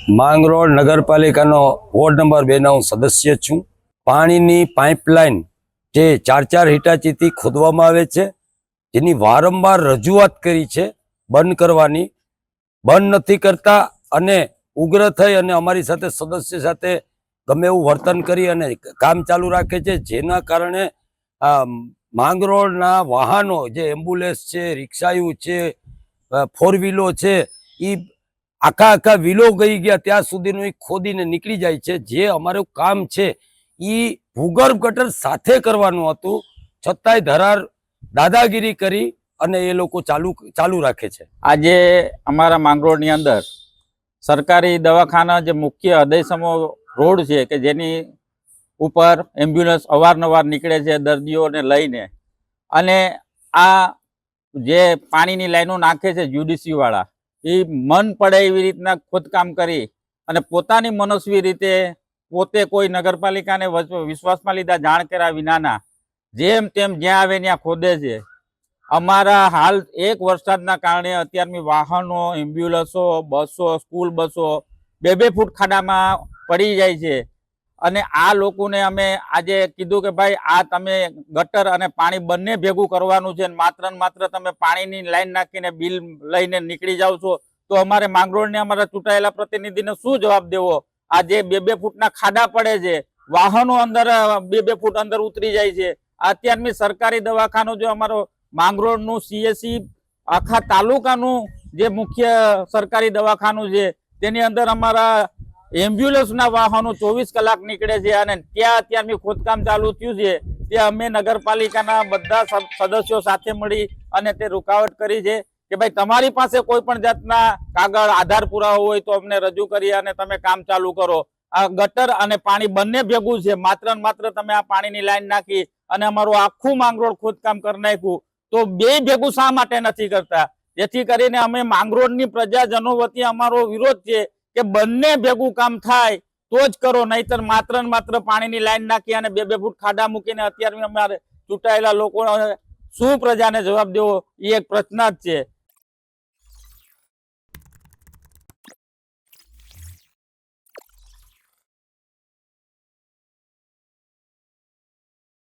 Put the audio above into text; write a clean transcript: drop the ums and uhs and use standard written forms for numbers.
Mangrol નગરપાલિકાનો ward number 2 નો સદસ્ય છું। પાણીની પાઇપલાઇન જે 4 હિટાચીથી ખોદવામાં આવે છે, જેની વારંવાર રજૂઆત કરી છે બંધ કરવાની, બંધ નથી કરતા અને ઉગ્ર થઈ અને અમારી સાથે સદસ્ય સાથે ગમે એવું વર્તન કરી અને કામ ચાલુ રાખે છે, જેના કારણે માંગરોળના વાહનો જે એમ્બ્યુલન્સ છે, રિક્ષાઓ છે, 4 વ્હીલો છે, એ આખા વિલો ગઈ ગયા ત્યાં સુધીનું ખોદીને નીકળી જાય છે। જે અમારું કામ છે એ ભૂગર્ભ ગટર સાથે કરવાનું હતું, છતાંય ધરાર દાદાગીરી કરી અને એ લોકો ચાલુ રાખે છે। આજે અમારા માંગરોળની અંદર સરકારી દવાખાના જે મુખ્ય હૃદયસમો રોડ છે કે જેની ઉપર એમ્બ્યુલન્સ અવારનવાર નીકળે છે દર્દીઓને લઈને, અને આ જે પાણીની લાઈનો નાખે છે જ્યુડીસી વાળા, એ મન પડે એવી રીતના ખોદકામ કરી અને પોતાની મનસ્વી રીતે પોતે કોઈ નગરપાલિકાને વિશ્વાસમાં લીધા જાણ કર્યા વિનાના જેમ તેમ જ્યાં આવે ત્યાં ખોદે છે। અમારા હાલ એક વરસાદના કારણે અત્યારની વાહનો, એમ્બ્યુલન્સો, બસો, સ્કૂલ બસો 2-2 ફૂટ ખાડામાં પડી જાય છે। અને આ લોકોને અમે આજે કીધું કે ભાઈ આ તમે ગટર અને પાણી બંને ભેગું કરવાનું છે, માત્ર ને માત્ર તમે પાણીની લાઈન નાખીને બિલ લઈને નીકળી જાવ છો, તો અમારે માંગરોળને અમારા ચૂંટાયેલા પ્રતિનિધિને શું જવાબ દેવો? આ જે 2-2 ફૂટના ખાડા પડે છે, વાહનો અંદર 2-2 ફૂટ અંદર ઉતરી જાય છે। અત્યારની સરકારી દવાખાનું જો અમારો માંગરોળનું CSE આખા તાલુકાનું જે મુખ્ય સરકારી દવાખાનું છે તેની અંદર અમારા એમ્બ્યુલન્સના વાહનો 24 કલાક નીકળે છે, અને ત્યાં અત્યારની ખોદકામ ચાલુ થયું છે તે અમે નગરપાલિકાના બધા સદસ્યો સાથે મળી અને તે રૂકાવટ કરી છે કે ભાઈ તમારી પાસે કોઈ પણ જાતના કાગળ આધાર પુરાવો હોય તો અમને રજૂ કરી અને તમે કામ ચાલુ કરો। આ ગટર અને પાણી બંને ભેગું છે, માત્ર ને માત્ર તમે આ પાણીની લાઈન નાખી અને અમારું આખું માંગરોળ ખોદકામ કરી નાખ્યું, તો બે ભેગું શા માટે નથી કરતા? જેથી કરીને અમે માંગરોળની પ્રજાજનો વતી અમારો વિરોધ છે કે બંને ભેગું કામ થાય તો જ કરો, નહીતર માત્ર ને માત્ર પાણીની લાઈન નાખી અને 2-2 ફૂટ ખાડા મૂકીને અત્યારે અમારે ચૂંટાયેલા લોકો શું પ્રજાને જવાબ દેવો એ એક પ્રશ્ન જ છે।